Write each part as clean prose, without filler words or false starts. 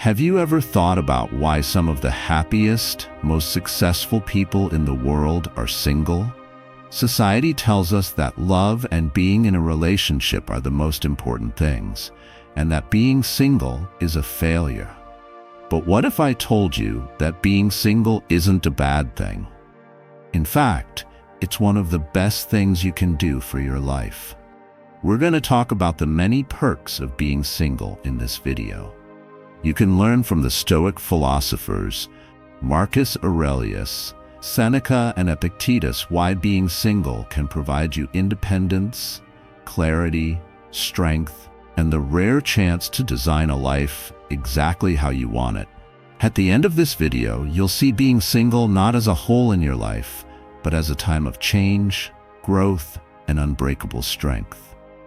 Have you ever thought about why some of the happiest, most successful people in the world are single? Society tells us that love and being in a relationship are the most important things, and that being single is a failure. But what if I told you that being single isn't a bad thing? In fact, it's one of the best things you can do for your life. We're going to talk about the many perks of being single in this video. You can learn from the Stoic philosophers Marcus Aurelius, Seneca, and Epictetus why being single can provide you independence, clarity, strength, and the rare chance to design a life exactly how you want it. At the end of this video, you'll see being single not as a hole in your life, but as a time of change, growth, and unbreakable strength.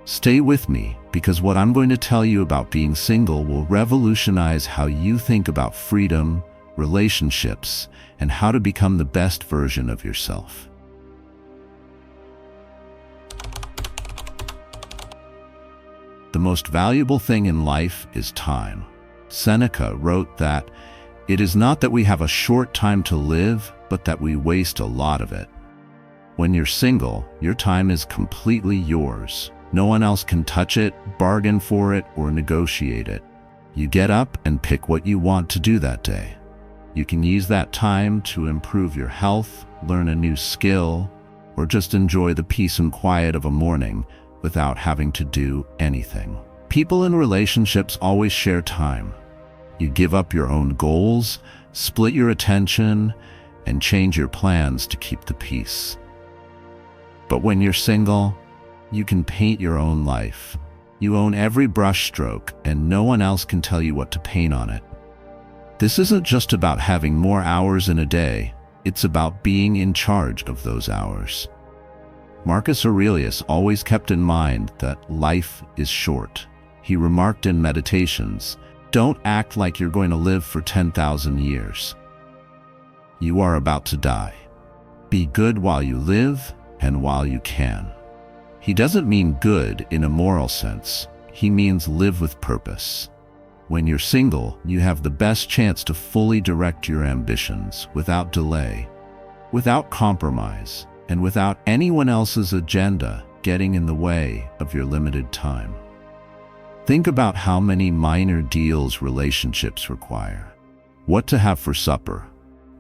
Stay with me, because what I'm going to tell you about being single will revolutionize how you think about freedom, relationships, and how to become the best version of yourself. The most valuable thing in life is time. Seneca wrote that, "It is not that we have a short time to live, but that we waste a lot of it." When you're single, your time is completely yours. No one else can touch it, bargain for it, or negotiate it. You get up and pick what you want to do that day. You can use that time to improve your health, learn a new skill, or just enjoy the peace and quiet of a morning without having to do anything. People in relationships always share time. You give up your own goals, split your attention, and change your plans to keep the peace. But when you're single, you can paint your own life. You own every brushstroke, and no one else can tell you what to paint on it. This isn't just about having more hours in a day, it's about being in charge of those hours. Marcus Aurelius always kept in mind that life is short. He remarked in Meditations, "Don't act like you're going to live for 10,000 years. You are about to die. Be good while you live and while you can." He doesn't mean good in a moral sense. He means live with purpose. When you're single, you have the best chance to fully direct your ambitions without delay, without compromise, and without anyone else's agenda getting in the way of your limited time. Think about how many minor deals relationships require. What to have for supper,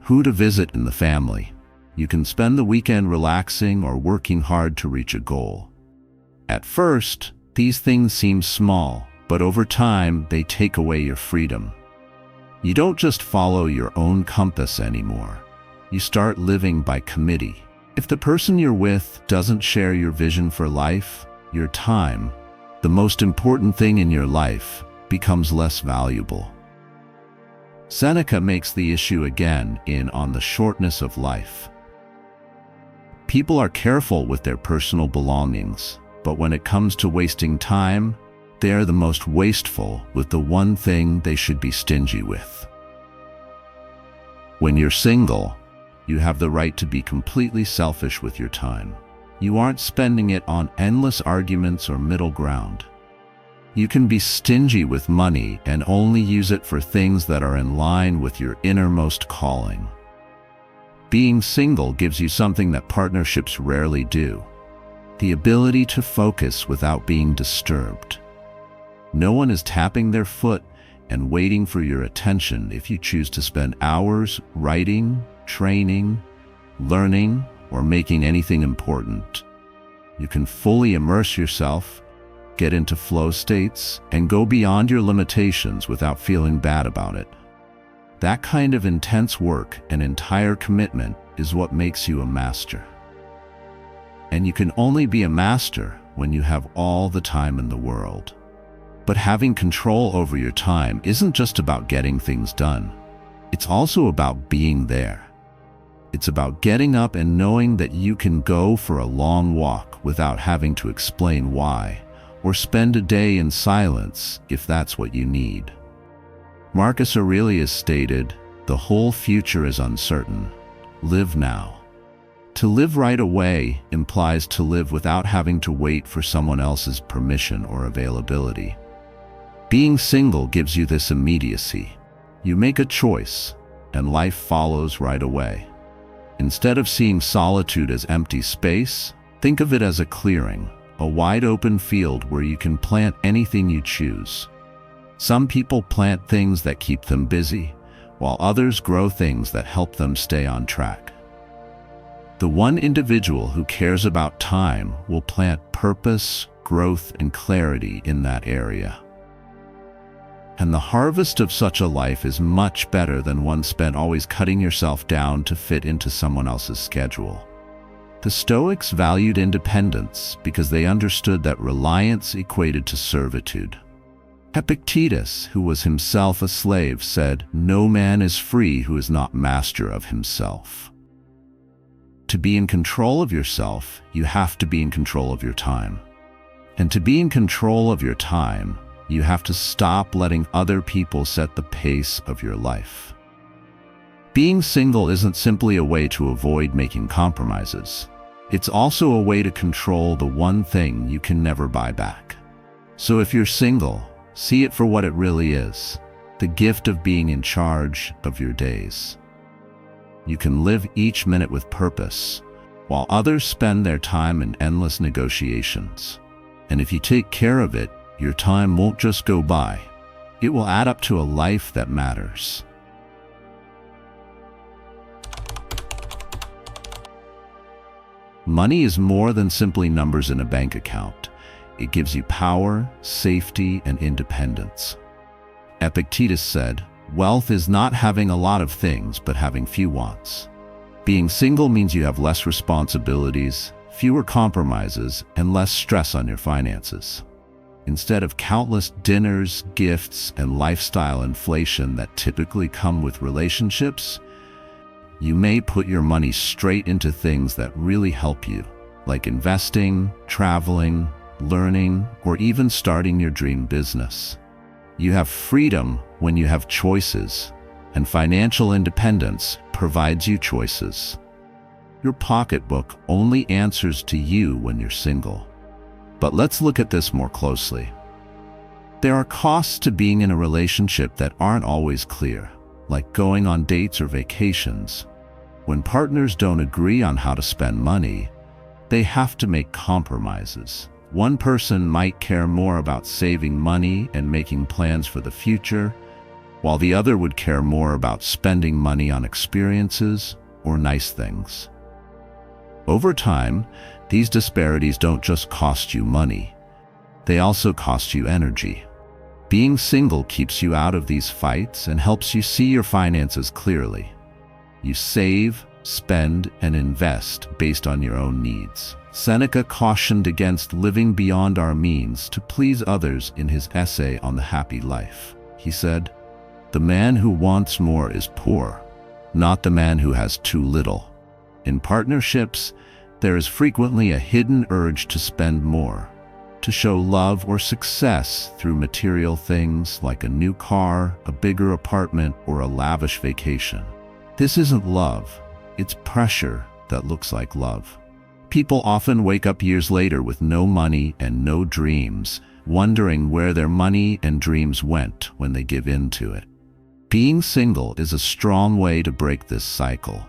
who to visit in the family. You can spend the weekend relaxing or working hard to reach a goal. At first, these things seem small, but over time, they take away your freedom. You don't just follow your own compass anymore. You start living by committee. If the person you're with doesn't share your vision for life, your time, the most important thing in your life, becomes less valuable. Seneca makes the issue again in On the Shortness of Life. People are careful with their personal belongings, but when it comes to wasting time, they are the most wasteful with the one thing they should be stingy with. When you're single, you have the right to be completely selfish with your time. You aren't spending it on endless arguments or middle ground. You can be stingy with money and only use it for things that are in line with your innermost calling. Being single gives you something that partnerships rarely do: the ability to focus without being disturbed. No one is tapping their foot and waiting for your attention if you choose to spend hours writing, training, learning, or making anything important. You can fully immerse yourself, get into flow states, and go beyond your limitations without feeling bad about it. That kind of intense work and entire commitment is what makes you a master. And you can only be a master when you have all the time in the world. But having control over your time isn't just about getting things done. It's also about being there. It's about getting up and knowing that you can go for a long walk without having to explain why, or spend a day in silence if that's what you need. Marcus Aurelius stated, "The whole future is uncertain. Live now." To live right away implies to live without having to wait for someone else's permission or availability. Being single gives you this immediacy. You make a choice, and life follows right away. Instead of seeing solitude as empty space, think of it as a clearing, a wide open field where you can plant anything you choose. Some people plant things that keep them busy, while others grow things that help them stay on track. The one individual who cares about time will plant purpose, growth, and clarity in that area. And the harvest of such a life is much better than one spent always cutting yourself down to fit into someone else's schedule. The Stoics valued independence because they understood that reliance equated to servitude. Epictetus, who was himself a slave, said, "No man is free who is not master of himself." To be in control of yourself, you have to be in control of your time. And to be in control of your time, you have to stop letting other people set the pace of your life. Being single isn't simply a way to avoid making compromises. It's also a way to control the one thing you can never buy back. So if you're single, see it for what it really is, the gift of being in charge of your days. You can live each minute with purpose, while others spend their time in endless negotiations. And if you take care of it, your time won't just go by. It will add up to a life that matters. Money is more than simply numbers in a bank account. It gives you power, safety, and independence. Epictetus said, "Wealth is not having a lot of things, but having few wants." Being single means you have less responsibilities, fewer compromises, and less stress on your finances. Instead of countless dinners, gifts, and lifestyle inflation that typically come with relationships, you may put your money straight into things that really help you, like investing, traveling, learning, or even starting your dream business. You have freedom when you have choices, and financial independence provides you choices. Your pocketbook only answers to you when you're single. But let's look at this more closely. There are costs to being in a relationship that aren't always clear, like going on dates or vacations. When partners don't agree on how to spend money, they have to make compromises. One person might care more about saving money and making plans for the future, while the other would care more about spending money on experiences or nice things. Over time, these disparities don't just cost you money, they also cost you energy. Being single keeps you out of these fights and helps you see your finances clearly. You save, spend, and invest based on your own needs. Seneca cautioned against living beyond our means to please others in his essay on the happy life. He said, "The man who wants more is poor, not the man who has too little." In partnerships, there is frequently a hidden urge to spend more, to show love or success through material things like a new car, a bigger apartment, or a lavish vacation. This isn't love, it's pressure that looks like love. People often wake up years later with no money and no dreams, wondering where their money and dreams went when they give in to it. Being single is a strong way to break this cycle.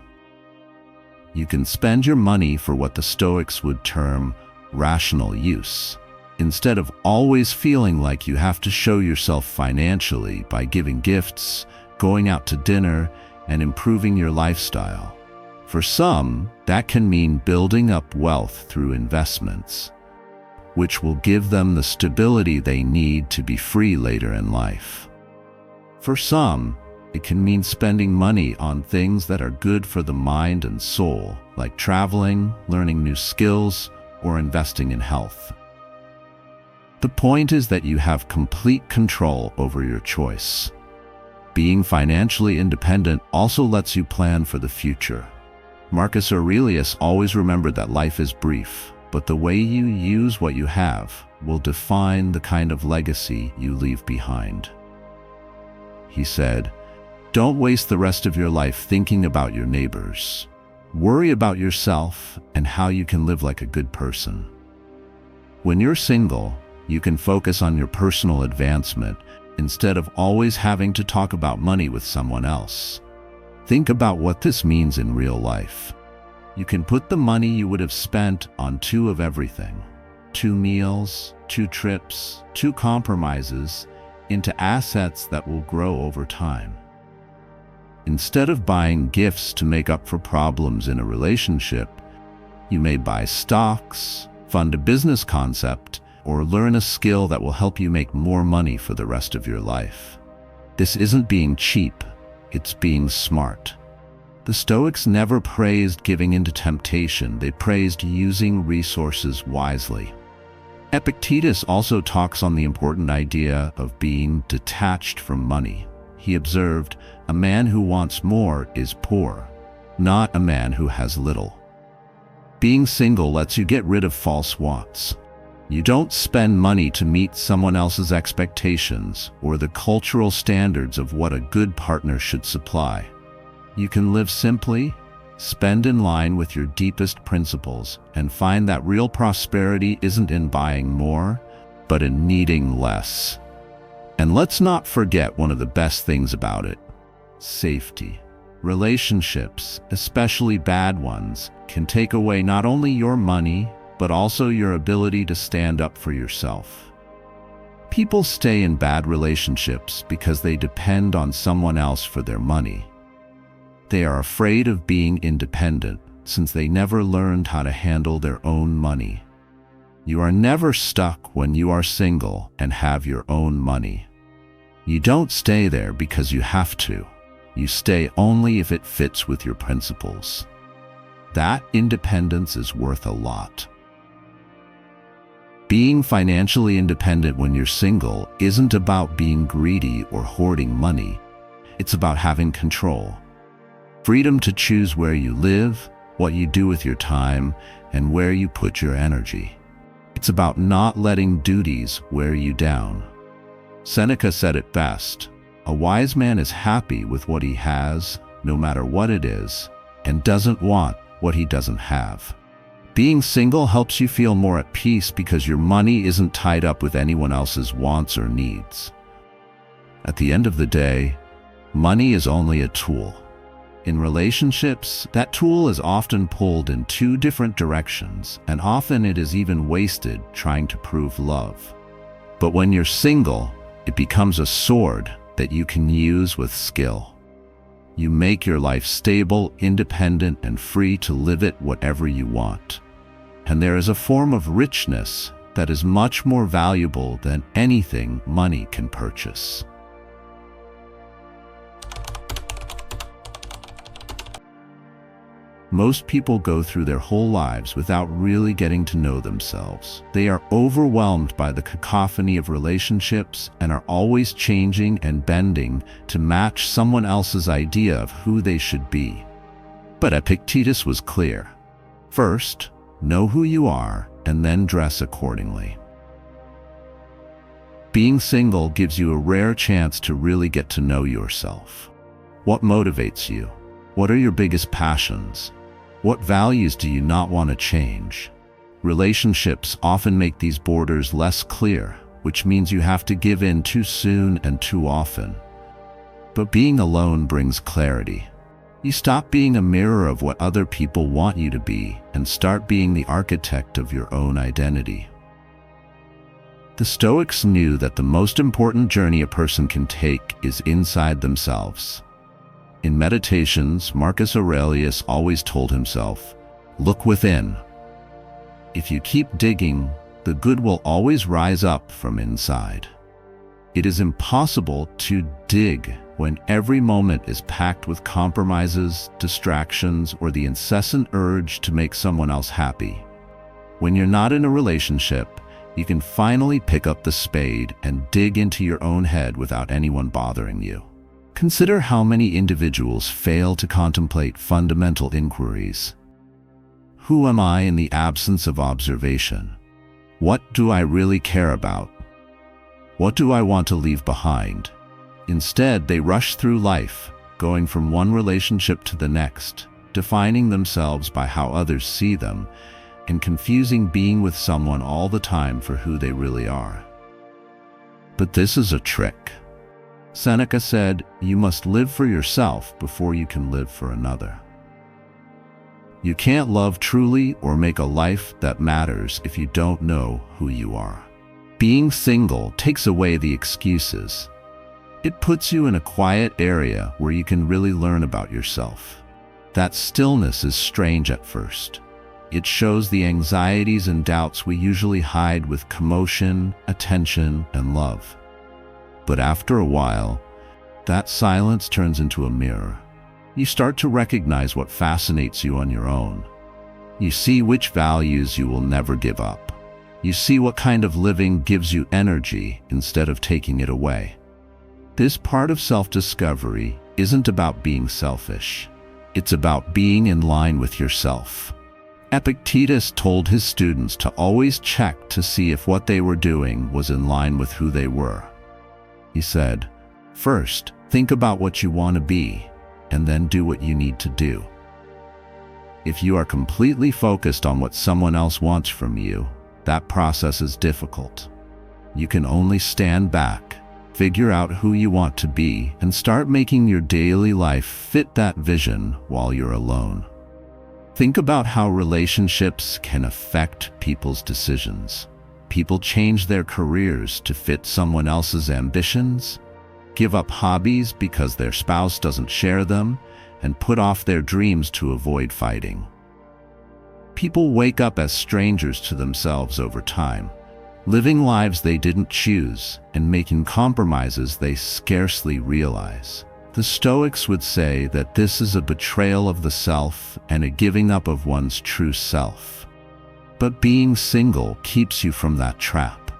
You can spend your money for what the Stoics would term rational use, instead of always feeling like you have to show yourself financially by giving gifts, going out to dinner, and improving your lifestyle. For some, that can mean building up wealth through investments, which will give them the stability they need to be free later in life. For some, it can mean spending money on things that are good for the mind and soul, like traveling, learning new skills, or investing in health. The point is that you have complete control over your choice. Being financially independent also lets you plan for the future. Marcus Aurelius always remembered that life is brief, but the way you use what you have will define the kind of legacy you leave behind. He said, "Don't waste the rest of your life thinking about your neighbors. Worry about yourself and how you can live like a good person." When you're single, you can focus on your personal advancement instead of always having to talk about money with someone else. Think about what this means in real life. You can put the money you would have spent on two of everything, 2 meals, 2 trips, 2 compromises, into assets that will grow over time. Instead of buying gifts to make up for problems in a relationship, you may buy stocks, fund a business concept, or learn a skill that will help you make more money for the rest of your life. This isn't being cheap, it's being smart. The Stoics never praised giving into temptation, they praised using resources wisely. Epictetus also talks on the important idea of being detached from money. He observed, "A man who wants more is poor, not a man who has little." Being single lets you get rid of false wants. You don't spend money to meet someone else's expectations or the cultural standards of what a good partner should supply. You can live simply, spend in line with your deepest principles, and find that real prosperity isn't in buying more, but in needing less. And let's not forget one of the best things about it: safety. Relationships, especially bad ones, can take away not only your money, but also your ability to stand up for yourself. People stay in bad relationships because they depend on someone else for their money. They are afraid of being independent since they never learned how to handle their own money. You are never stuck when you are single and have your own money. You don't stay there because you have to. You stay only if it fits with your principles. That independence is worth a lot. Being financially independent when you're single isn't about being greedy or hoarding money. It's about having control. Freedom to choose where you live, what you do with your time, and where you put your energy. It's about not letting duties wear you down. Seneca said it best: "A wise man is happy with what he has, no matter what it is, and doesn't want what he doesn't have." Being single helps you feel more at peace because your money isn't tied up with anyone else's wants or needs. At the end of the day, money is only a tool. In relationships, that tool is often pulled in 2 different directions, and often it is even wasted trying to prove love. But when you're single, it becomes a sword that you can use with skill. You make your life stable, independent, and free to live it whatever you want. And there is a form of richness that is much more valuable than anything money can purchase. Most people go through their whole lives without really getting to know themselves. They are overwhelmed by the cacophony of relationships and are always changing and bending to match someone else's idea of who they should be. But Epictetus was clear. First, know who you are and then dress accordingly. Being single gives you a rare chance to really get to know yourself. What motivates you? What are your biggest passions? What values do you not want to change? Relationships often make these borders less clear, which means you have to give in too soon and too often. But being alone brings clarity. You stop being a mirror of what other people want you to be and start being the architect of your own identity. The Stoics knew that the most important journey a person can take is inside themselves. In Meditations, Marcus Aurelius always told himself, "Look within." If you keep digging, the good will always rise up from inside. It is impossible to dig when every moment is packed with compromises, distractions, or the incessant urge to make someone else happy. When you're not in a relationship, you can finally pick up the spade and dig into your own head without anyone bothering you. Consider how many individuals fail to contemplate fundamental inquiries. Who am I in the absence of observation? What do I really care about? What do I want to leave behind? Instead, they rush through life, going from one relationship to the next, defining themselves by how others see them, and confusing being with someone all the time for who they really are. But this is a trick. Seneca said, "You must live for yourself before you can live for another." You can't love truly or make a life that matters if you don't know who you are. Being single takes away the excuses. It puts you in a quiet area where you can really learn about yourself. That stillness is strange at first. It shows the anxieties and doubts we usually hide with commotion, attention, and love. But after a while, that silence turns into a mirror. You start to recognize what fascinates you on your own. You see which values you will never give up. You see what kind of living gives you energy instead of taking it away. This part of self-discovery isn't about being selfish. It's about being in line with yourself. Epictetus told his students to always check to see if what they were doing was in line with who they were. He said, "First, think about what you want to be, and then do what you need to do." If you are completely focused on what someone else wants from you, that process is difficult. You can only stand back, figure out who you want to be, and start making your daily life fit that vision while you're alone. Think about how relationships can affect people's decisions. People change their careers to fit someone else's ambitions, give up hobbies because their spouse doesn't share them, and put off their dreams to avoid fighting. People wake up as strangers to themselves over time, living lives they didn't choose and making compromises they scarcely realize. The Stoics would say that this is a betrayal of the self and a giving up of one's true self. But being single keeps you from that trap.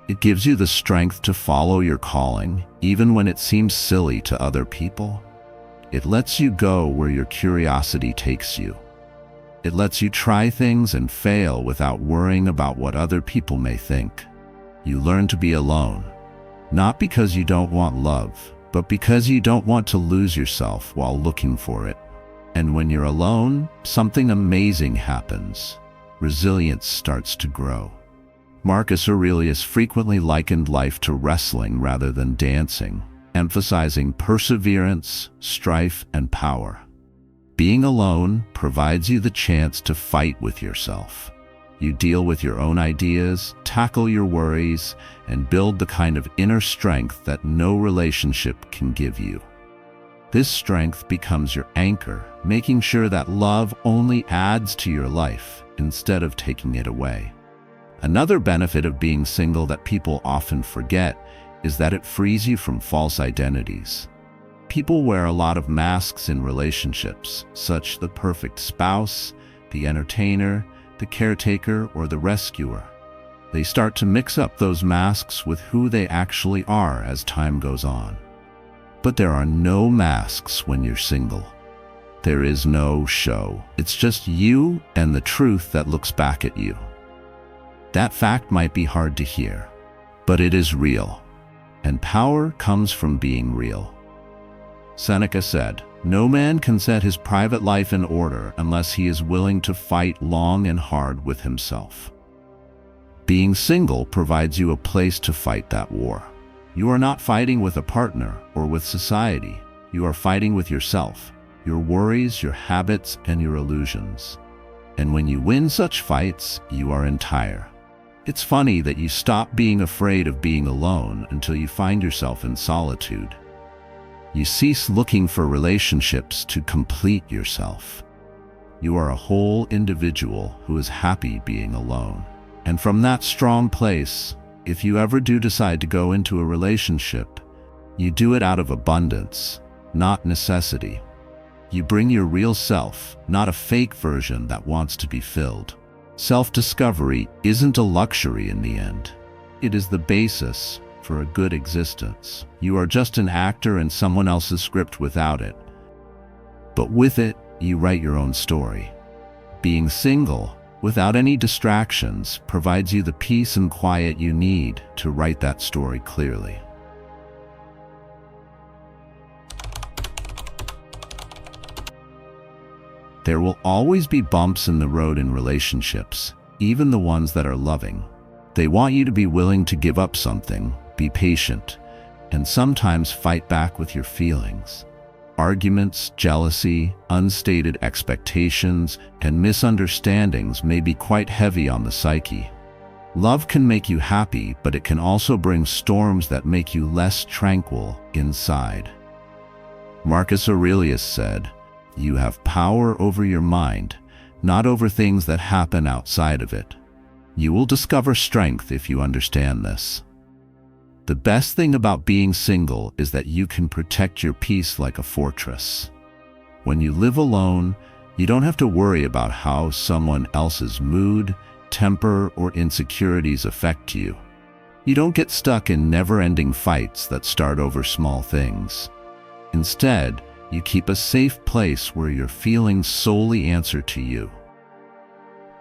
It gives you the strength to follow your calling, even when it seems silly to other people. It lets you go where your curiosity takes you. It lets you try things and fail without worrying about what other people may think. You learn to be alone, not because you don't want love, but because you don't want to lose yourself while looking for it. And when you're alone, something amazing happens. Resilience starts to grow. Marcus Aurelius frequently likened life to wrestling rather than dancing, emphasizing perseverance, strife, and power. Being alone provides you the chance to fight with yourself. You deal with your own ideas, tackle your worries, and build the kind of inner strength that no relationship can give you. This strength becomes your anchor, making sure that love only adds to your life instead of taking it away. Another benefit of being single that people often forget is that it frees you from false identities. People wear a lot of masks in relationships, such as the perfect spouse, the entertainer, the caretaker, or the rescuer. They start to mix up those masks with who they actually are as time goes on. But there are no masks when you're single. There is no show. It's just you and the truth that looks back at you. That fact might be hard to hear, but it is real. And power comes from being real. Seneca said, "No man can set his private life in order unless he is willing to fight long and hard with himself." Being single provides you a place to fight that war. You are not fighting with a partner or with society. You are fighting with yourself, your worries, your habits, and your illusions. And when you win such fights, you are entire. It's funny that you stop being afraid of being alone until you find yourself in solitude. You cease looking for relationships to complete yourself. You are a whole individual who is happy being alone. And from that strong place, if you ever do decide to go into a relationship, you do it out of abundance, not necessity. You bring your real self, not a fake version that wants to be filled. Self-discovery isn't a luxury in the end. It is the basis for a good existence. You are just an actor in someone else's script without it. But with it, you write your own story. Being single, without any distractions, provides you the peace and quiet you need to write that story clearly. There will always be bumps in the road in relationships, even the ones that are loving. They want you to be willing to give up something, be patient, and sometimes fight back with your feelings. Arguments, jealousy, unstated expectations, and misunderstandings may be quite heavy on the psyche. Love can make you happy, but it can also bring storms that make you less tranquil inside. Marcus Aurelius said, "You have power over your mind, not over things that happen outside of it." You will discover strength if you understand this. The best thing about being single is that you can protect your peace like a fortress. When you live alone, you don't have to worry about how someone else's mood, temper, or insecurities affect you. You don't get stuck in never-ending fights that start over small things. Instead, you keep a safe place where your feelings solely answer to you.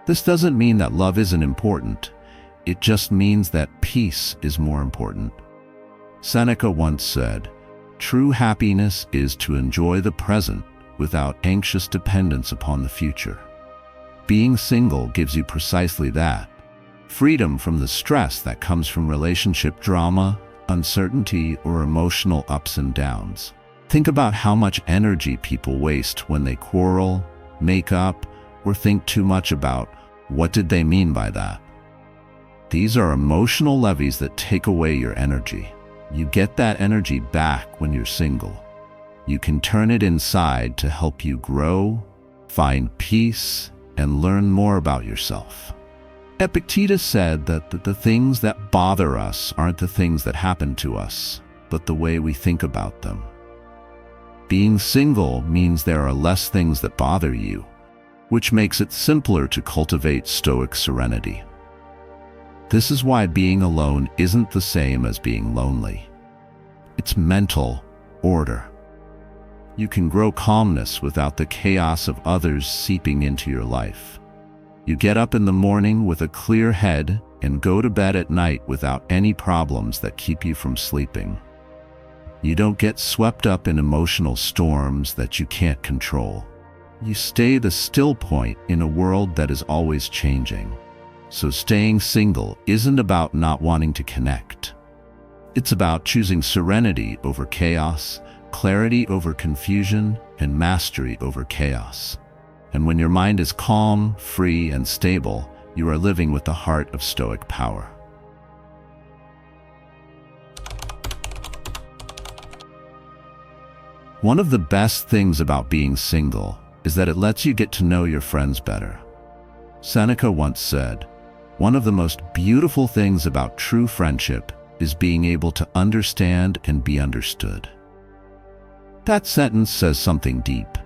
This doesn't mean that love isn't important. It just means that peace is more important. Seneca once said, "True happiness is to enjoy the present without anxious dependence upon the future." Being single gives you precisely that. Freedom from the stress that comes from relationship drama, uncertainty, or emotional ups and downs. Think about how much energy people waste when they quarrel, make up, or think too much about what did they mean by that. These are emotional levies that take away your energy. You get that energy back when you're single. You can turn it inside to help you grow, find peace, and learn more about yourself. Epictetus said that the things that bother us aren't the things that happen to us, but the way we think about them. Being single means there are less things that bother you, which makes it simpler to cultivate Stoic serenity. This is why being alone isn't the same as being lonely. It's mental order. You can grow calmness without the chaos of others seeping into your life. You get up in the morning with a clear head and go to bed at night without any problems that keep you from sleeping. You don't get swept up in emotional storms that you can't control. You stay the still point in a world that is always changing. So staying single isn't about not wanting to connect. It's about choosing serenity over chaos, clarity over confusion, and mastery over chaos. And when your mind is calm, free, and stable, you are living with the heart of Stoic power. One of the best things about being single is that it lets you get to know your friends better. Seneca once said, "One of the most beautiful things about true friendship is being able to understand and be understood." That sentence says something deep.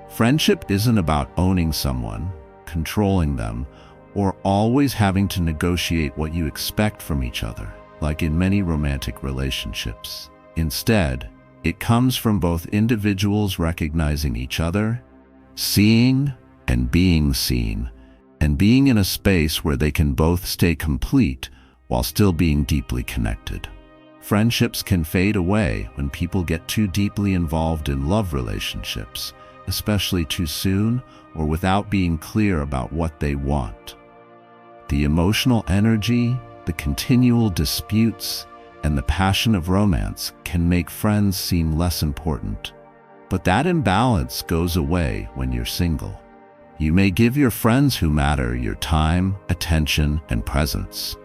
Friendship isn't about owning someone, controlling them, or always having to negotiate what you expect from each other, like in many romantic relationships. Instead, it comes from both individuals recognizing each other, seeing and being seen, and being in a space where they can both stay complete while still being deeply connected. Friendships can fade away when people get too deeply involved in love relationships, especially too soon or without being clear about what they want. The emotional energy, the continual disputes, and the passion of romance can make friends seem less important. But that imbalance goes away when you're single. You may give your friends who matter your time, attention, and presence.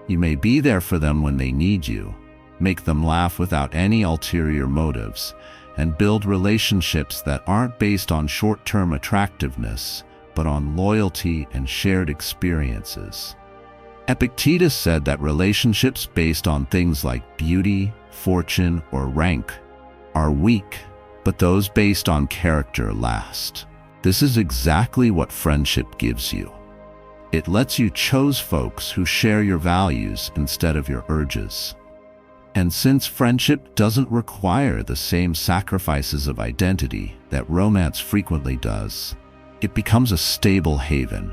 You may be there for them when they need you, make them laugh without any ulterior motives, and build relationships that aren't based on short-term attractiveness, but on loyalty and shared experiences. Epictetus said that relationships based on things like beauty, fortune, or rank are weak, but those based on character last. This is exactly what friendship gives you. It lets you choose folks who share your values instead of your urges. And since friendship doesn't require the same sacrifices of identity that romance frequently does, it becomes a stable haven.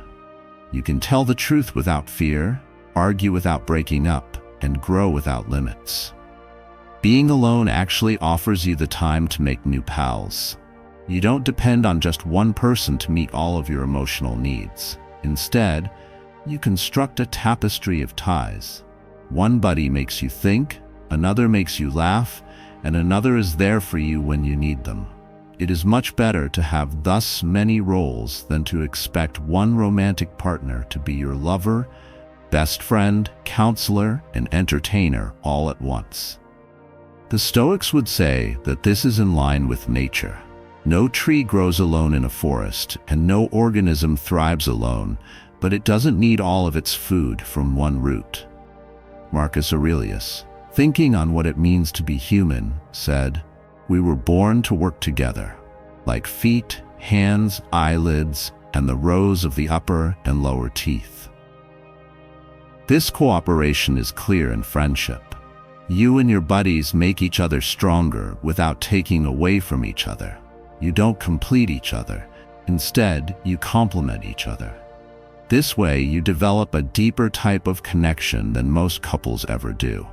You can tell the truth without fear, argue without breaking up, and grow without limits. Being alone actually offers you the time to make new pals. You don't depend on just one person to meet all of your emotional needs. Instead, you construct a tapestry of ties. One buddy makes you think, another makes you laugh, and another is there for you when you need them. It is much better to have thus many roles than to expect one romantic partner to be your lover, best friend, counselor, and entertainer all at once. The Stoics would say that this is in line with nature. No tree grows alone in a forest, and no organism thrives alone, but it doesn't need all of its food from one root. Marcus Aurelius, thinking on what it means to be human, said, "We were born to work together, like feet, hands, eyelids, and the rows of the upper and lower teeth." This cooperation is clear in friendship. You and your buddies make each other stronger without taking away from each other. You don't complete each other. Instead, you complement each other. This way, you develop a deeper type of connection than most couples ever do.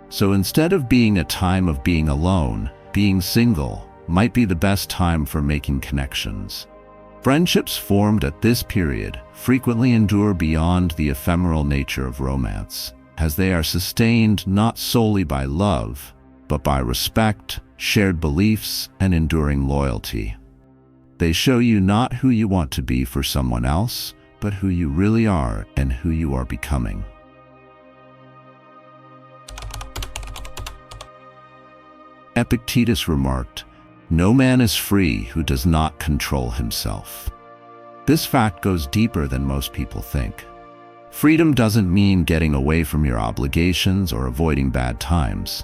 So instead of being a time of being alone, being single might be the best time for making connections. Friendships formed at this period frequently endure beyond the ephemeral nature of romance, as they are sustained not solely by love, but by respect, shared beliefs, and enduring loyalty. They show you not who you want to be for someone else, but who you really are and who you are becoming. Epictetus remarked, "No man is free who does not control himself." This fact goes deeper than most people think. Freedom doesn't mean getting away from your obligations or avoiding bad times.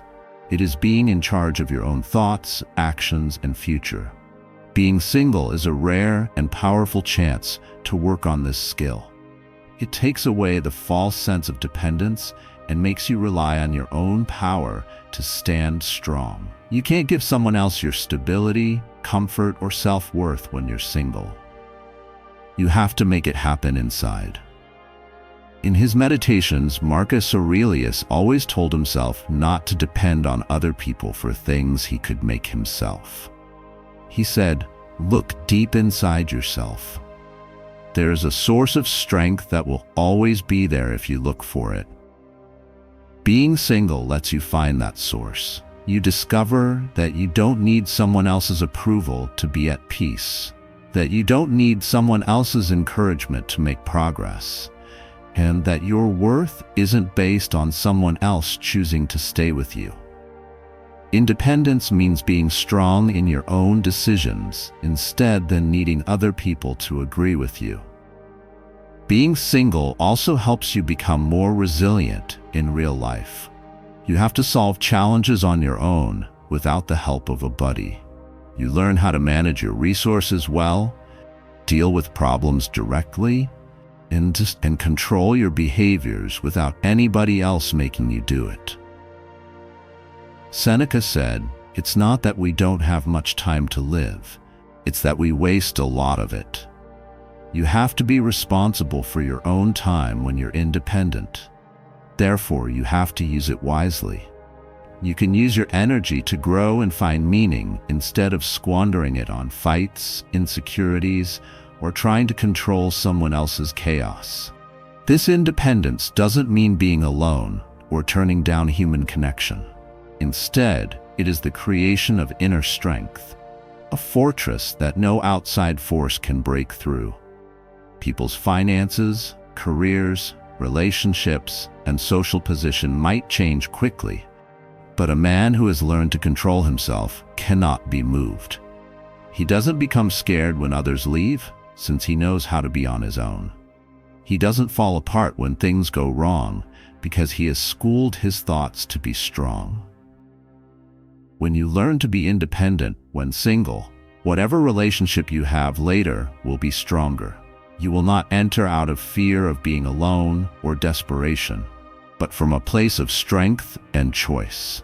It is being in charge of your own thoughts, actions, and future. Being single is a rare and powerful chance to work on this skill. It takes away the false sense of dependence and makes you rely on your own power to stand strong. You can't give someone else your stability, comfort, or self-worth when you're single. You have to make it happen inside. In his meditations, Marcus Aurelius always told himself not to depend on other people for things he could make himself. He said, "Look deep inside yourself. There is a source of strength that will always be there if you look for it." Being single lets you find that source. You discover that you don't need someone else's approval to be at peace, that you don't need someone else's encouragement to make progress, and that your worth isn't based on someone else choosing to stay with you. Independence means being strong in your own decisions instead than needing other people to agree with you. Being single also helps you become more resilient in real life. You have to solve challenges on your own without the help of a buddy. You learn how to manage your resources well, deal with problems directly, and control your behaviors without anybody else making you do it. Seneca said, "It's not that we don't have much time to live, it's that we waste a lot of it." You have to be responsible for your own time when you're independent. Therefore, you have to use it wisely. You can use your energy to grow and find meaning instead of squandering it on fights, insecurities, or trying to control someone else's chaos. This independence doesn't mean being alone or turning down human connection. Instead, it is the creation of inner strength, a fortress that no outside force can break through. People's finances, careers, relationships, and social position might change quickly, but a man who has learned to control himself cannot be moved. He doesn't become scared when others leave, since he knows how to be on his own. He doesn't fall apart when things go wrong, because he has schooled his thoughts to be strong. When you learn to be independent when single, whatever relationship you have later will be stronger. You will not enter out of fear of being alone or desperation, but from a place of strength and choice.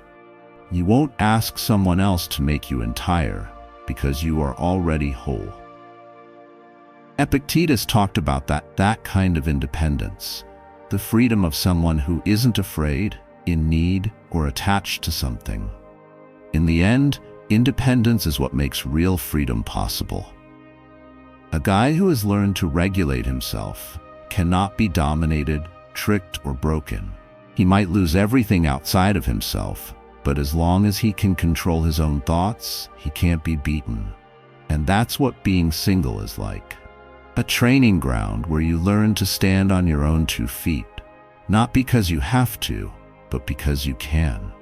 You won't ask someone else to make you entire, because you are already whole. Epictetus talked about that kind of independence, the freedom of someone who isn't afraid, in need, or attached to something. In the end, independence is what makes real freedom possible. A guy who has learned to regulate himself cannot be dominated, tricked, or broken. He might lose everything outside of himself, but as long as he can control his own thoughts, he can't be beaten. And that's what being single is like. A training ground where you learn to stand on your own 2 feet, not because you have to, but because you can.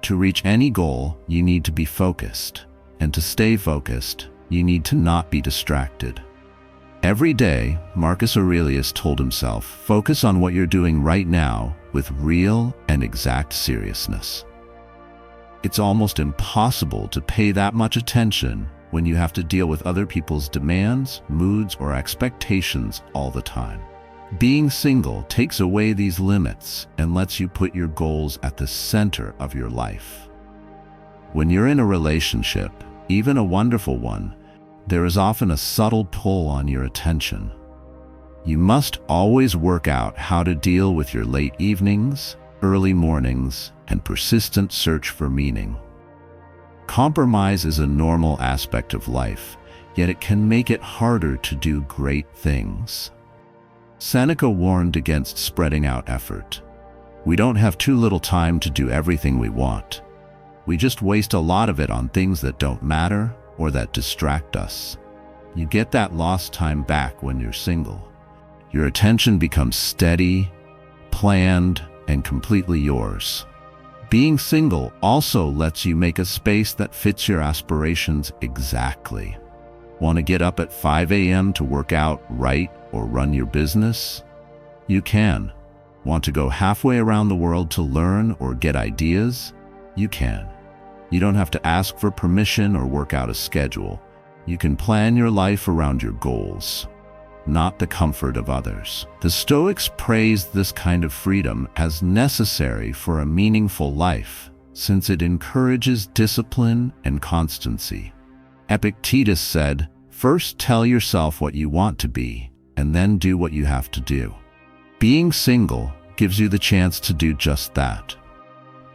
To reach any goal, you need to be focused. And to stay focused, you need to not be distracted. Every day, Marcus Aurelius told himself, focus on what you're doing right now with real and exact seriousness. It's almost impossible to pay that much attention when you have to deal with other people's demands, moods, or expectations all the time. Being single takes away these limits and lets you put your goals at the center of your life. When you're in a relationship, even a wonderful one, there is often a subtle pull on your attention. You must always work out how to deal with your late evenings, early mornings, and persistent search for meaning. Compromise is a normal aspect of life, yet it can make it harder to do great things. Seneca warned against spreading out effort. We don't have too little time to do everything we want. We just waste a lot of it on things that don't matter or that distract us. You get that lost time back when you're single. Your attention becomes steady, planned, and completely yours. Being single also lets you make a space that fits your aspirations exactly. Want to get up at 5 a.m. to work out, write, or run your business? You can. Want to go halfway around the world to learn or get ideas? You can. You don't have to ask for permission or work out a schedule. You can plan your life around your goals, not the comfort of others. The Stoics praised this kind of freedom as necessary for a meaningful life, since it encourages discipline and constancy. Epictetus said, "First tell yourself what you want to be, and then do what you have to do." Being single gives you the chance to do just that.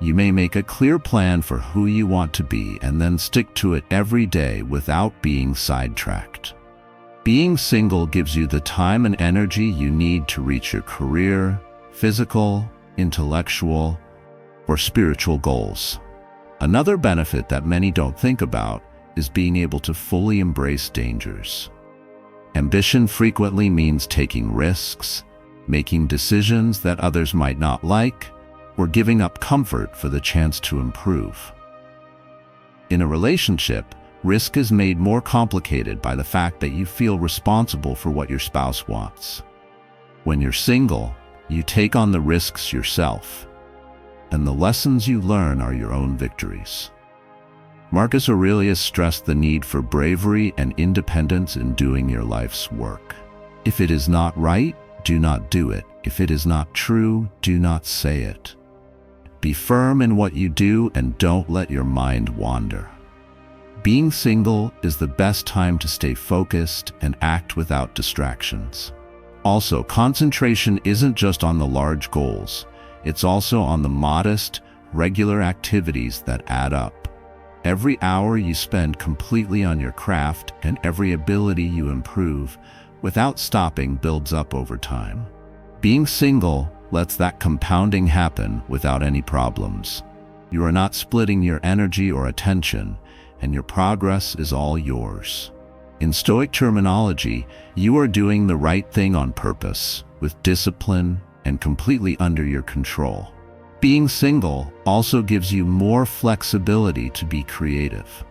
You may make a clear plan for who you want to be and then stick to it every day without being sidetracked. Being single gives you the time and energy you need to reach your career, physical, intellectual, or spiritual goals. Another benefit that many don't think about is being able to fully embrace dangers. Ambition frequently means taking risks, making decisions that others might not like, or giving up comfort for the chance to improve. In a relationship, risk is made more complicated by the fact that you feel responsible for what your spouse wants. When you're single, you take on the risks yourself, and the lessons you learn are your own victories. Marcus Aurelius stressed the need for bravery and independence in doing your life's work. If it is not right, do not do it. If it is not true, do not say it. Be firm in what you do and don't let your mind wander. Being single is the best time to stay focused and act without distractions. Also, concentration isn't just on the large goals. It's also on the modest, regular activities that add up. Every hour you spend completely on your craft and every ability you improve without stopping builds up over time. Being single lets that compounding happen without any problems. You are not splitting your energy or attention, and your progress is all yours. In Stoic terminology, you are doing the right thing on purpose, with discipline and completely under your control. Being single also gives you more flexibility to be creative.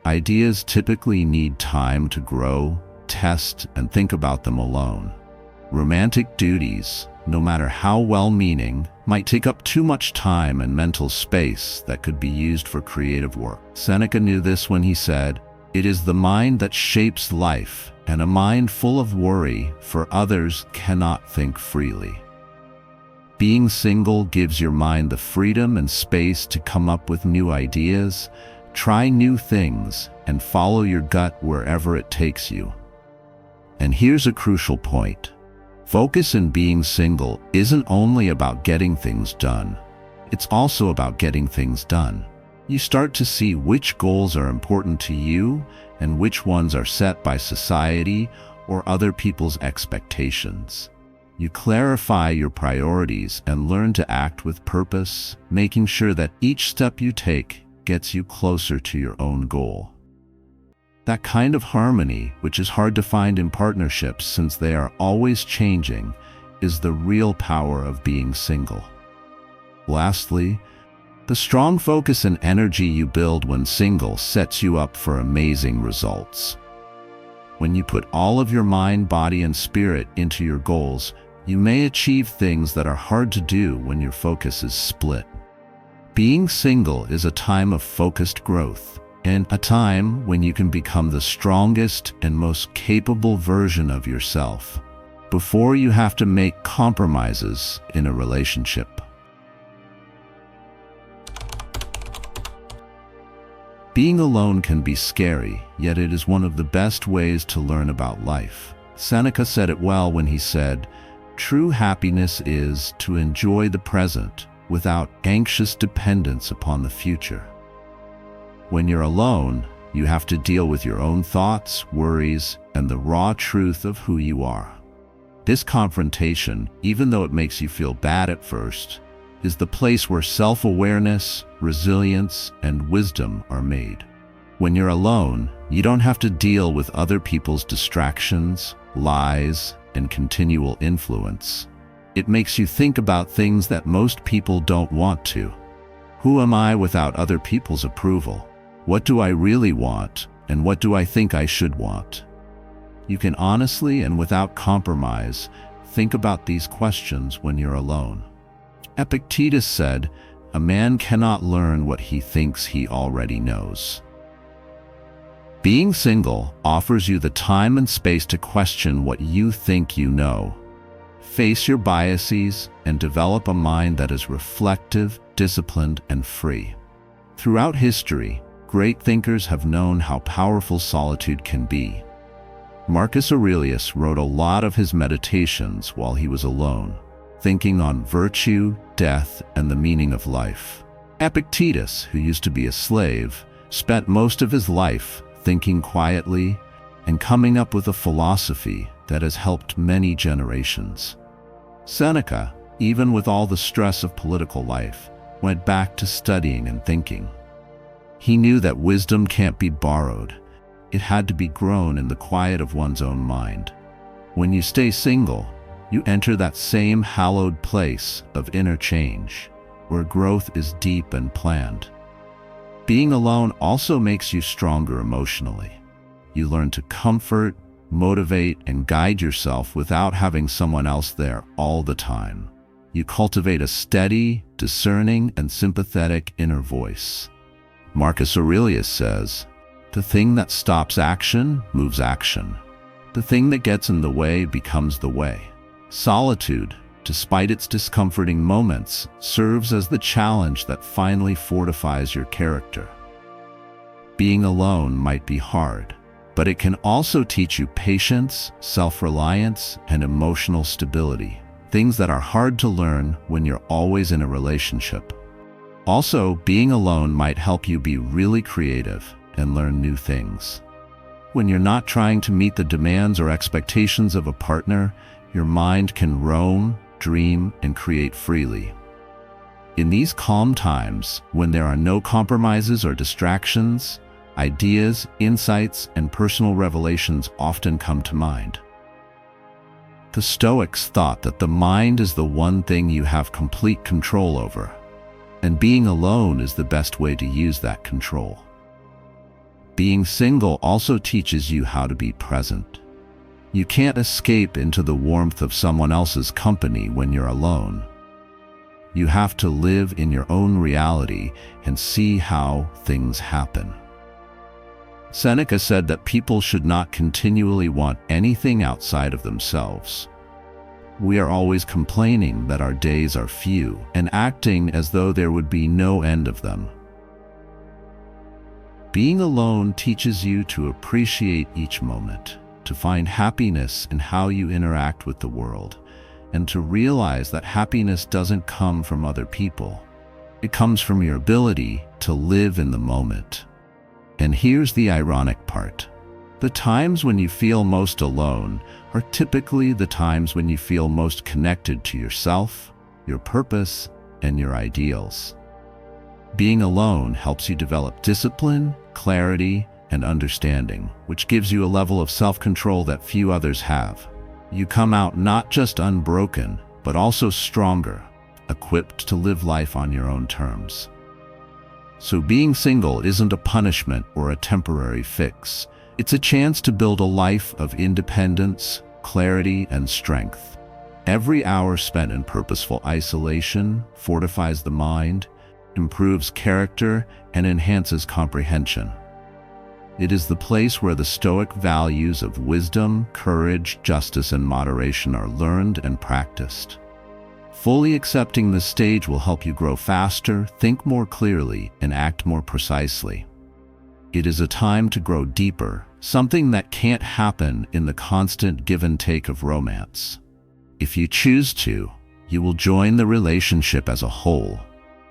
Ideas typically need time to grow, test, and think about them alone. Romantic duties, no matter how well-meaning, might take up too much time and mental space that could be used for creative work. Seneca knew this when he said, "It is the mind that shapes life, and a mind full of worry for others cannot think freely." Being single gives your mind the freedom and space to come up with new ideas, try new things, and follow your gut wherever it takes you. And here's a crucial point. Focus in being single isn't only about getting things done. It's also about getting things done. You start to see which goals are important to you and which ones are set by society or other people's expectations. You clarify your priorities and learn to act with purpose, making sure that each step you take gets you closer to your own goal. That kind of harmony, which is hard to find in partnerships since they are always changing, is the real power of being single. Lastly, the strong focus and energy you build when single sets you up for amazing results. When you put all of your mind, body, and spirit into your goals, you may achieve things that are hard to do when your focus is split. Being single is a time of focused growth, and a time when you can become the strongest and most capable version of yourself before you have to make compromises in a relationship. Being alone can be scary, yet it is one of the best ways to learn about life. Seneca said it well when he said, "True happiness is to enjoy the present without anxious dependence upon the future." When you're alone, you have to deal with your own thoughts, worries, and the raw truth of who you are. This confrontation, even though it makes you feel bad at first, is the place where self-awareness, resilience, and wisdom are made. When you're alone, you don't have to deal with other people's distractions, lies, and continual influence. It makes you think about things that most people don't want to. Who am I without other people's approval? What do I really want, and what do I think I should want? You can honestly and without compromise think about these questions when you're alone. Epictetus said, "A man cannot learn what he thinks he already knows." Being single offers you the time and space to question what you think you know. Face your biases and develop a mind that is reflective, disciplined, and free. Throughout history, great thinkers have known how powerful solitude can be. Marcus Aurelius wrote a lot of his meditations while he was alone, thinking on virtue, death, and the meaning of life. Epictetus, who used to be a slave, spent most of his life thinking quietly and coming up with a philosophy that has helped many generations. Seneca, even with all the stress of political life, went back to studying and thinking. He knew that wisdom can't be borrowed. It had to be grown in the quiet of one's own mind. When you stay single, you enter that same hallowed place of inner change, where growth is deep and planned. Being alone also makes you stronger emotionally. You learn to comfort, motivate, and guide yourself without having someone else there all the time. You cultivate a steady, discerning, and sympathetic inner voice. Marcus Aurelius says, "The thing that stops action moves action. The thing that gets in the way becomes the way." Solitude, despite its discomforting moments, serves as the challenge that finally fortifies your character. Being alone might be hard, but it can also teach you patience, self-reliance, and emotional stability, things that are hard to learn when you're always in a relationship. Also, being alone might help you be really creative and learn new things. When you're not trying to meet the demands or expectations of a partner, your mind can roam, dream, and create freely. In these calm times, when there are no compromises or distractions, ideas, insights, and personal revelations often come to mind. The Stoics thought that the mind is the one thing you have complete control over, and being alone is the best way to use that control. Being single also teaches you how to be present. You can't escape into the warmth of someone else's company when you're alone. You have to live in your own reality and see how things happen. Seneca said that people should not continually want anything outside of themselves. We are always complaining that our days are few and acting as though there would be no end of them. Being alone teaches you to appreciate each moment, to find happiness in how you interact with the world, and to realize that happiness doesn't come from other people. It comes from your ability to live in the moment. And here's the ironic part. The times when you feel most alone are typically the times when you feel most connected to yourself, your purpose, and your ideals. Being alone helps you develop discipline, clarity, and understanding, which gives you a level of self-control that few others have. You come out not just unbroken, but also stronger, equipped to live life on your own terms. So being single isn't a punishment or a temporary fix. It's a chance to build a life of independence, clarity, and strength. Every hour spent in purposeful isolation fortifies the mind, improves character, and enhances comprehension. It is the place where the Stoic values of wisdom, courage, justice, and moderation are learned and practiced. Fully accepting this stage will help you grow faster, think more clearly, and act more precisely. It is a time to grow deeper, something that can't happen in the constant give and take of romance. If you choose to, you will join the relationship as a whole,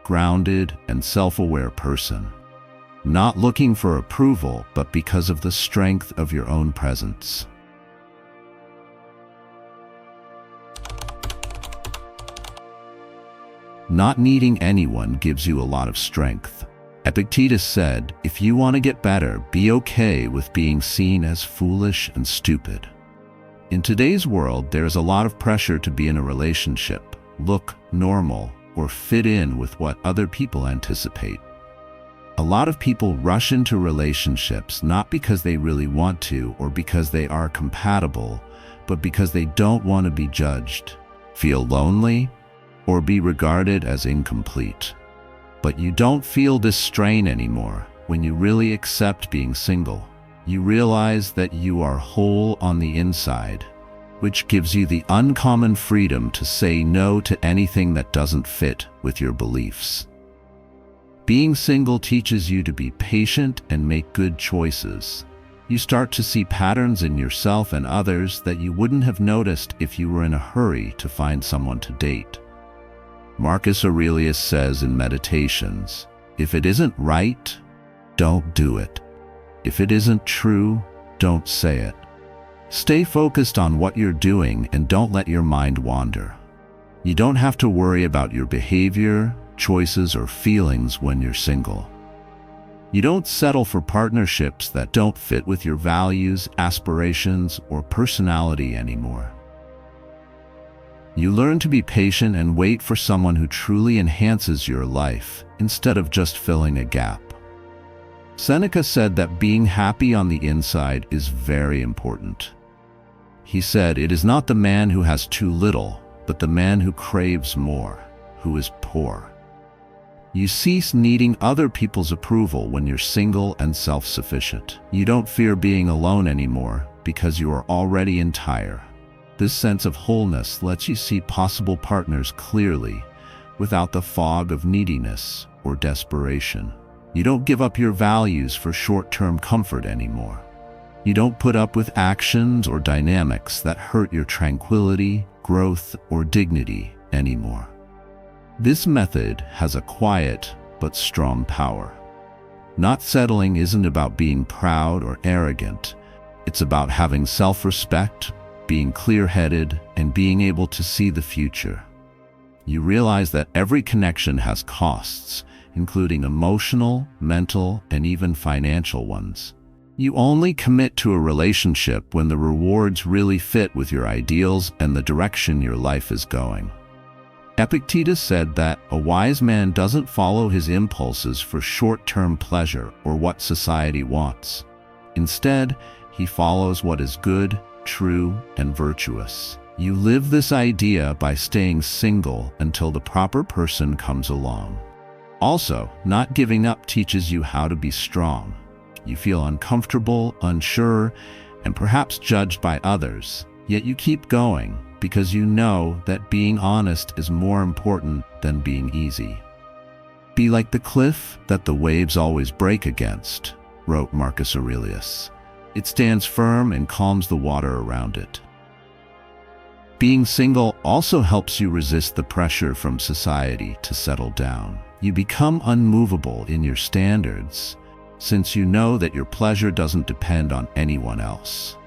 grounded and self-aware person, not looking for approval, but because of the strength of your own presence. Not needing anyone gives you a lot of strength. Epictetus said, if you want to get better, be okay with being seen as foolish and stupid. In today's world, there is a lot of pressure to be in a relationship, look normal, or fit in with what other people anticipate. A lot of people rush into relationships not because they really want to or because they are compatible, but because they don't want to be judged, feel lonely, or be regarded as incomplete. But you don't feel this strain anymore when you really accept being single. You realize that you are whole on the inside, which gives you the uncommon freedom to say no to anything that doesn't fit with your beliefs. Being single teaches you to be patient and make good choices. You start to see patterns in yourself and others that you wouldn't have noticed if you were in a hurry to find someone to date. Marcus Aurelius says in Meditations, if it isn't right, don't do it. If it isn't true, don't say it. Stay focused on what you're doing and don't let your mind wander. You don't have to worry about your behavior, choices, or feelings when you're single. You don't settle for partnerships that don't fit with your values, aspirations, or personality anymore. You learn to be patient and wait for someone who truly enhances your life instead of just filling a gap. Seneca said that being happy on the inside is very important. He said, it is not the man who has too little, but the man who craves more, who is poor. You cease needing other people's approval when you're single and self-sufficient. You don't fear being alone anymore because you are already entire. This sense of wholeness lets you see possible partners clearly, without the fog of neediness or desperation. You don't give up your values for short-term comfort anymore. You don't put up with actions or dynamics that hurt your tranquility, growth, or dignity anymore. This method has a quiet but strong power. Not settling isn't about being proud or arrogant. It's about having self-respect, being clear-headed, and being able to see the future. You realize that every connection has costs, including emotional, mental, and even financial ones. You only commit to a relationship when the rewards really fit with your ideals and the direction your life is going. Epictetus said that a wise man doesn't follow his impulses for short-term pleasure or what society wants. Instead, he follows what is good, true, and virtuous. You live this idea by staying single until the proper person comes along. Also, not giving up teaches you how to be strong. You feel uncomfortable, unsure, and perhaps judged by others, yet you keep going because you know that being honest is more important than being easy. Be like the cliff that the waves always break against, wrote Marcus Aurelius. It stands firm and calms the water around it. Being single also helps you resist the pressure from society to settle down. You become unmovable in your standards, since you know that your pleasure doesn't depend on anyone else.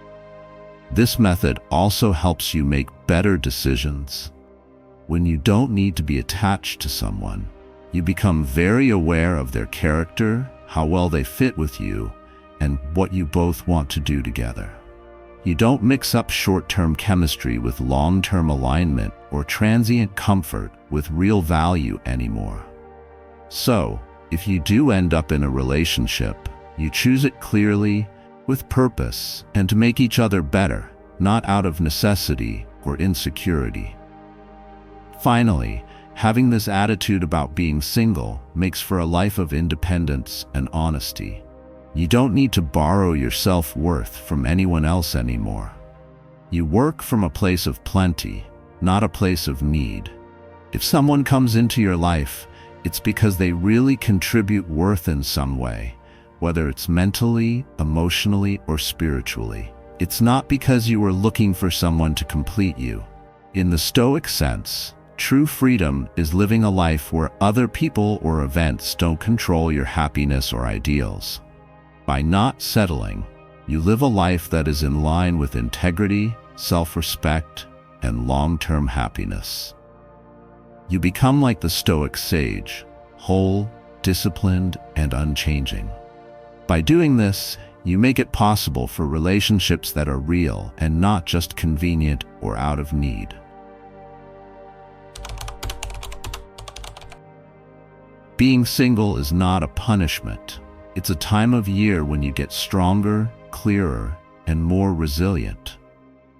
This method also helps you make better decisions. When you don't need to be attached to someone, you become very aware of their character, how well they fit with you, and what you both want to do together. You don't mix up short-term chemistry with long-term alignment or transient comfort with real value anymore. So, if you do end up in a relationship, you choose it clearly, with purpose, and to make each other better, not out of necessity or insecurity. Finally, having this attitude about being single makes for a life of independence and honesty. You don't need to borrow your self-worth from anyone else anymore. You work from a place of plenty, not a place of need. If someone comes into your life, it's because they really contribute worth in some way, whether it's mentally, emotionally, or spiritually. It's not because you were looking for someone to complete you. In the Stoic sense, true freedom is living a life where other people or events don't control your happiness or ideals. By not settling, you live a life that is in line with integrity, self-respect, and long-term happiness. You become like the Stoic sage, whole, disciplined, and unchanging. By doing this, you make it possible for relationships that are real and not just convenient or out of need. Being single is not a punishment. It's a time of year when you get stronger, clearer, and more resilient.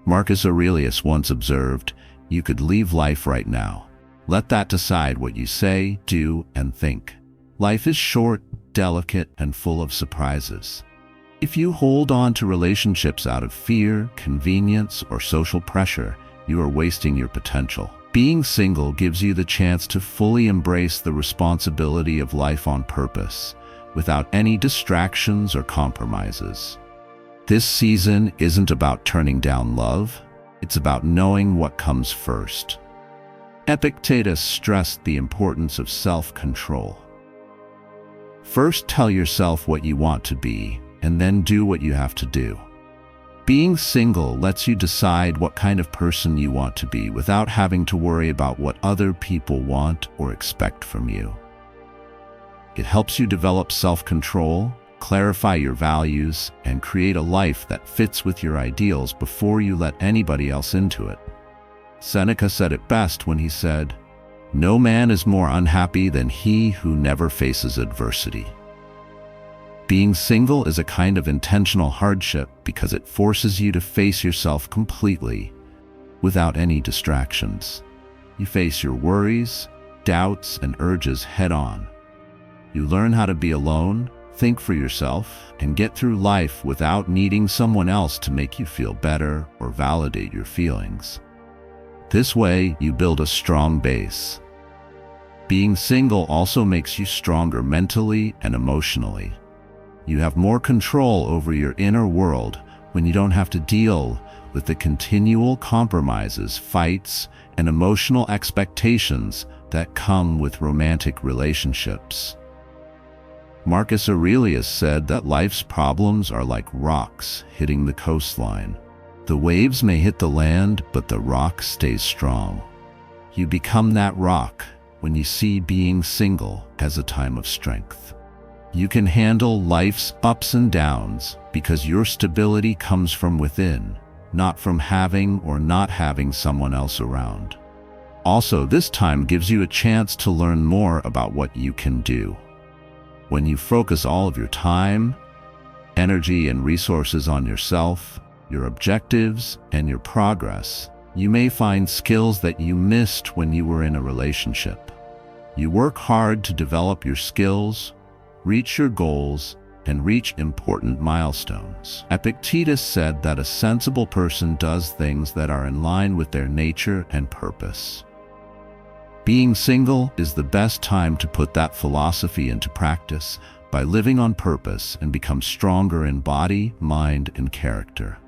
Marcus Aurelius once observed, "You could leave life right now. Let that decide what you say, do, and think." Life is short, delicate, and full of surprises. If you hold on to relationships out of fear, convenience, or social pressure, you are wasting your potential. Being single gives you the chance to fully embrace the responsibility of life on purpose, without any distractions or compromises. This season isn't about turning down love, it's about knowing what comes first. Epictetus stressed the importance of self-control. First, tell yourself what you want to be, and then do what you have to do. Being single lets you decide what kind of person you want to be without having to worry about what other people want or expect from you. It helps you develop self-control, clarify your values, and create a life that fits with your ideals before you let anybody else into it. Seneca said it best when he said, "No man is more unhappy than he who never faces adversity." Being single is a kind of intentional hardship because it forces you to face yourself completely, without any distractions. You face your worries, doubts, and urges head-on. You learn how to be alone, think for yourself, and get through life without needing someone else to make you feel better or validate your feelings. This way, you build a strong base. Being single also makes you stronger mentally and emotionally. You have more control over your inner world when you don't have to deal with the continual compromises, fights, and emotional expectations that come with romantic relationships. Marcus Aurelius said that life's problems are like rocks hitting the coastline. The waves may hit the land, but the rock stays strong. You become that rock when you see being single as a time of strength. You can handle life's ups and downs because your stability comes from within, not from having or not having someone else around. Also, this time gives you a chance to learn more about what you can do. When you focus all of your time, energy, and resources on yourself, your objectives, and your progress, you may find skills that you missed when you were in a relationship. You work hard to develop your skills, reach your goals, and reach important milestones. Epictetus said that a sensible person does things that are in line with their nature and purpose. Being single is the best time to put that philosophy into practice by living on purpose and become stronger in body, mind, and character.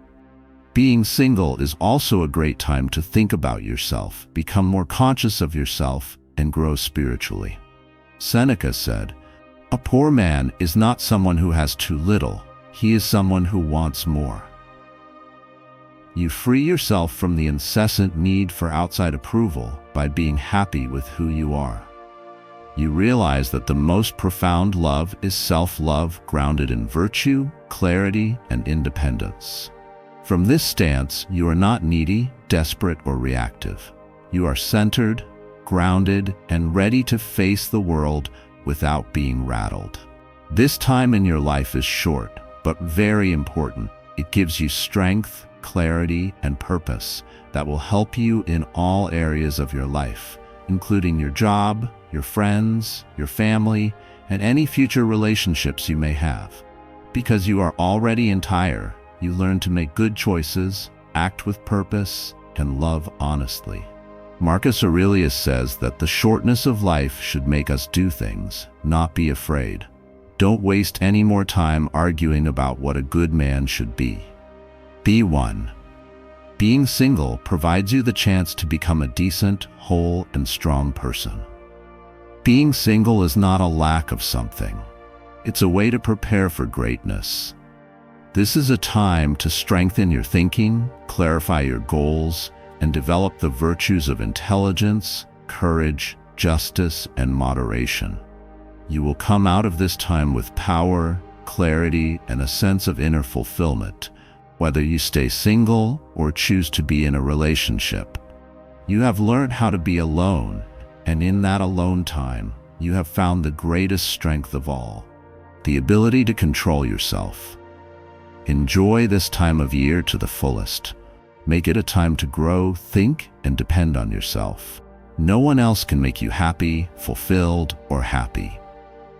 Being single is also a great time to think about yourself, become more conscious of yourself, and grow spiritually. Seneca said, A poor man is not someone who has too little. He is someone who wants more. You free yourself from the incessant need for outside approval by being happy with who you are. You realize that the most profound love is self-love grounded in virtue, clarity, and independence. From this stance, you are not needy, desperate, or reactive. You are centered, grounded, and ready to face the world without being rattled. This time in your life is short, but very important. It gives you strength, clarity, and purpose that will help you in all areas of your life, including your job, your friends, your family, and any future relationships you may have. Because you are already entire, you learn to make good choices, act with purpose, and love honestly. Marcus Aurelius says that the shortness of life should make us do things, not be afraid. Don't waste any more time arguing about what a good man should be. B1. Being single provides you the chance to become a decent, whole, and strong person. Being single is not a lack of something. It's a way to prepare for greatness. This is a time to strengthen your thinking, clarify your goals, and develop the virtues of intelligence, courage, justice, and moderation. You will come out of this time with power, clarity, and a sense of inner fulfillment, whether you stay single or choose to be in a relationship. You have learned how to be alone, and in that alone time, you have found the greatest strength of all, the ability to control yourself. Enjoy this time of year to the fullest. Make it a time to grow, think, and depend on yourself. No one else can make you happy, fulfilled, or happy.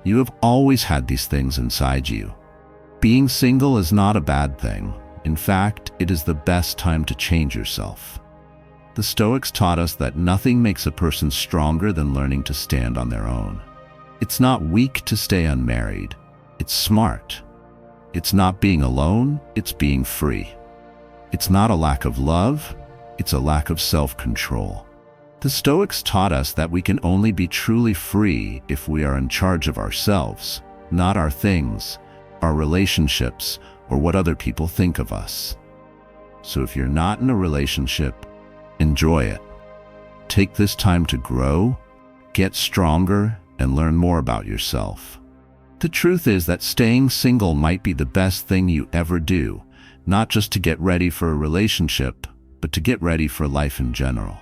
You have always had these things inside you. Being single is not a bad thing. In fact, it is the best time to change yourself. The Stoics taught us that nothing makes a person stronger than learning to stand on their own. It's not weak to stay unmarried. It's smart. It's not being alone, it's being free. It's not a lack of love, it's a lack of self-control. The Stoics taught us that we can only be truly free if we are in charge of ourselves, not our things, our relationships, or what other people think of us. So if you're not in a relationship, enjoy it. Take this time to grow, get stronger, and learn more about yourself. The truth is that staying single might be the best thing you ever do, not just to get ready for a relationship, but to get ready for life in general.